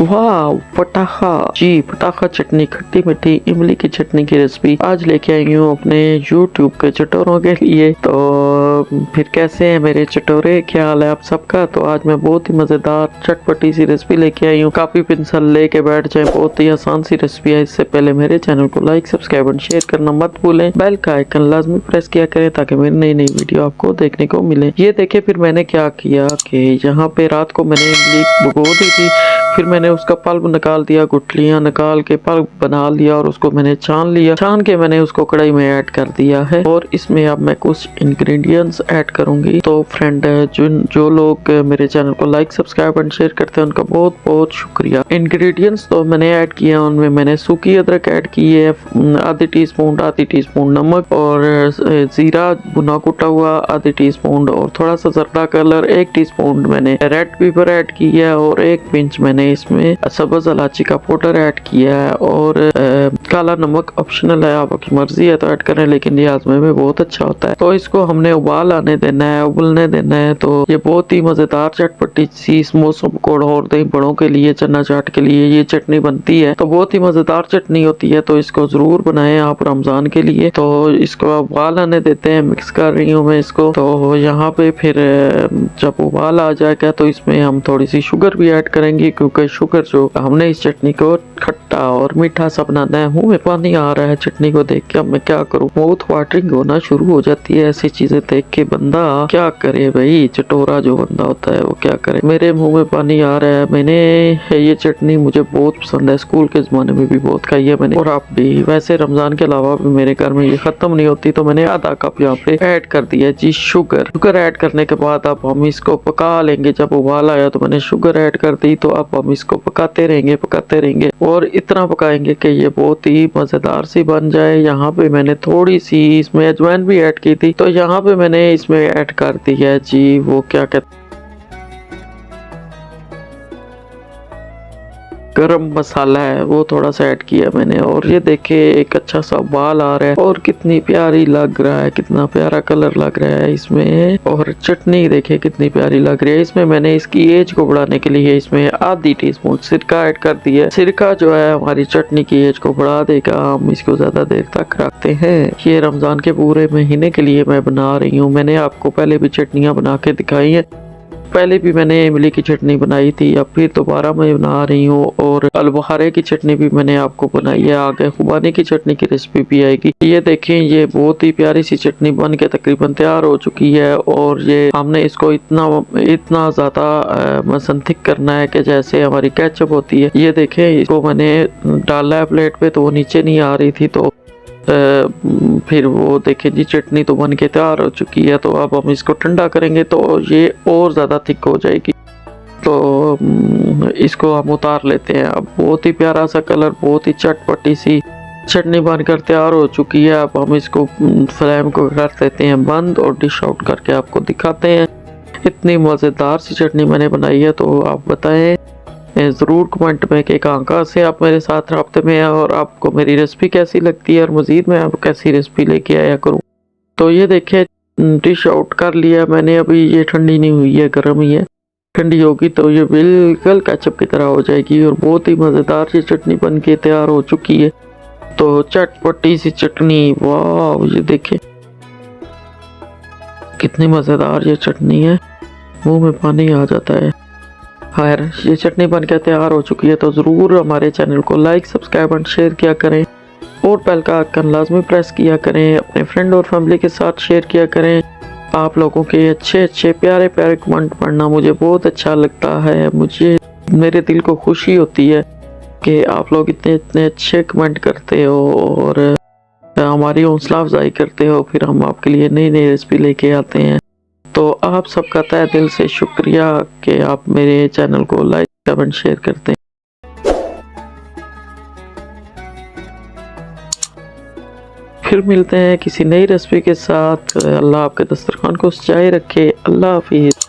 वाह, पटाखा जी, पटाखा चटनी, खट्टी मीठी इमली की चटनी की रेसिपी आज लेके आई हूँ अपने YouTube के चटोरों के लिए। तो फिर कैसे हैं मेरे चटोरे, क्या हाल है आप सबका। तो आज मैं बहुत ही मजेदार चटपटी सी रेसिपी लेके आई हूँ। काफी पिंसल लेके बैठ जाए, बहुत ही आसान सी रेसिपी है। इससे पहले मेरे चैनल को लाइक सब्सक्राइब और शेयर करना मत भूलें। बेल का आइकन लाजमी प्रेस किया करें ताकि मेरी नई नई वीडियो आपको देखने को मिले। ये देखिए फिर मैंने क्या किया कि यहाँ पे रात को मैंने इमली भिगो दी थी, फिर मैंने उसका पल्प निकाल दिया, गुठलियां निकाल के पल्प बना लिया और उसको मैंने छान लिया। छान के मैंने उसको कढ़ाई में ऐड कर दिया है और इसमें अब मैं कुछ इंग्रेडिएंट्स ऐड करूंगी। तो फ्रेंड जो लोग मेरे चैनल को लाइक सब्सक्राइब एंड शेयर करते हैं उनका बहुत बहुत शुक्रिया। इंग्रेडिएंट्स तो मैंने ऐड किया, उनमें मैंने सूखी अदरक ऐड की है, आधी टीस्पून नमक और जीरा भुना कुटा हुआ आधी टीस्पून और थोड़ा सा जर्दा कलर 1 टीस्पून मैंने रेड पेपर ऐड किया है और 1 पिंच मैंने इसमें सब्ज इलायची का पाउडर ऐड किया है और काला नमक ऑप्शनल है, आपकी मर्जी है तो ऐड करें, लेकिन ये आजमे में बहुत अच्छा होता है। तो इसको हमने उबाल आने देना है, उबलने देना है। तो ये बहुत ही मजेदार चटपटी सी इस मौसम को और दही बड़ों के लिए, चना चाट के लिए ये चटनी बनती है। तो बहुत ही मजेदार चटनी होती है, तो इसको जरूर बनाएं आप रमजान के लिए। तो इसको उबाल आने देते हैं, मिक्स कर रही हूँ मैं इसको। तो यहाँ पे फिर जब उबाल आ जाएगा तो इसमें हम थोड़ी सी शुगर भी ऐड करेंगे, क्योंकि शुगर जो हमने इस चटनी को खट्टा और मीठा सा बनाना है। मुंह में पानी आ रहा है चटनी को देख के, अब मैं क्या करूँ, माउथ वाटरिंग होना शुरू हो जाती है ऐसी चीजें देख के। बंदा क्या करे भाई, चटोरा जो बंदा होता है वो क्या करे। मेरे मुंह में पानी आ रहा है। मैंने ये चटनी मुझे बहुत पसंद है, स्कूल के जमाने में भी बहुत खाई है मैंने और आप भी। वैसे रमजान के अलावा भी मेरे घर में ये खत्म नहीं होती, तो मैंने आधा कप यहाँ पे ऐड कर दिया जी शुगर ऐड करने के बाद अब हम इसको पका लेंगे। जब उबाल आया तो मैंने शुगर ऐड कर दी। तो अब हम इसको पकाते रहेंगे और इतना पकाएंगे कि ये बहुत ही मजेदार सी बन जाए। यहाँ पे मैंने थोड़ी सी इसमें अजवाइन भी ऐड की थी, तो यहाँ पे मैंने इसमें ऐड कर दी है जी वो क्या कहते गरम मसाला है, वो थोड़ा सा ऐड किया मैंने। और ये देखे एक अच्छा सा उबाल आ रहा है और कितनी प्यारी लग रहा है, कितना प्यारा कलर लग रहा है इसमें। और चटनी देखे कितनी प्यारी लग रही है। इसमें मैंने इसकी एज को बढ़ाने के लिए इसमें आधी टीस्पून सिरका ऐड कर दिया। सिरका जो है हमारी चटनी की एज को बढ़ा देगा, हम इसको ज्यादा देर तक रखते हैं। ये रमजान के पूरे महीने के लिए मैं बना रही हूँ। मैंने आपको पहले भी चटनियाँ बना के दिखाई है, पहले भी मैंने इमली की चटनी बनाई थी, अब फिर दोबारा मैं बना रही हूँ। और अलबुखारे की चटनी भी मैंने आपको बनाई है, आगे खुबानी की चटनी की रेसिपी भी आएगी। ये देखें, ये बहुत ही प्यारी सी चटनी बन के तकरीबन तैयार हो चुकी है। और ये हमने इसको इतना ज्यादा मसंथिक करना है कि जैसे हमारी केचप होती है। ये देखें, इसको मैंने डाला है प्लेट पे तो वो नीचे नहीं आ रही थी, तो फिर वो देखें जी चटनी तो बन के तैयार हो चुकी है। तो अब हम इसको ठंडा करेंगे तो ये और ज़्यादा थिक हो जाएगी। तो इसको हम उतार लेते हैं। अब बहुत ही प्यारा सा कलर, बहुत ही चटपटी सी चटनी बनकर तैयार हो चुकी है। अब हम इसको फ्लेम को कर देते हैं बंद और डिश आउट करके आपको दिखाते हैं। इतनी मज़ेदार सी चटनी मैंने बनाई है, तो आप बताएं ज़रूर कमेंट में कि कहाँ से आप मेरे साथ राब्ते में हैं और आपको मेरी रेसिपी कैसी लगती है और मज़ीद मैं आपको कैसी रेसिपी लेके आया करूँ। तो ये देखिए डिश आउट कर लिया मैंने। अभी ये ठंडी नहीं हुई है, गर्म ही है। ठंडी होगी तो ये बिल्कुल केचप की तरह हो जाएगी और बहुत ही मज़ेदार सी चटनी बन के तैयार हो चुकी है। तो चटपटी सी चटनी, वाह ये देखिए कितनी मज़ेदार ये चटनी है, मुँह में पानी आ जाता है। खैर ये चटनी बनकर तैयार हो चुकी है, तो ज़रूर हमारे चैनल को लाइक सब्सक्राइब एंड शेयर किया करें और बेल का आइकन लाजमी प्रेस किया करें। अपने फ्रेंड और फैमिली के साथ शेयर किया करें। आप लोगों के अच्छे प्यारे कमेंट पढ़ना मुझे बहुत अच्छा लगता है। मुझे मेरे दिल को खुशी होती है कि आप लोग इतने अच्छे कमेंट करते हो और हमारी हौसला अफजाई करते हो। फिर हम आपके लिए नई रेसिपी लेके आते हैं। तो आप सबका तहे दिल से शुक्रिया कि आप मेरे चैनल को लाइक कमेंट शेयर करते हैं। फिर मिलते हैं किसी नई रेसिपी के साथ। अल्लाह आपके दस्तरखान को सजाए रखे। अल्लाह हाफिज़।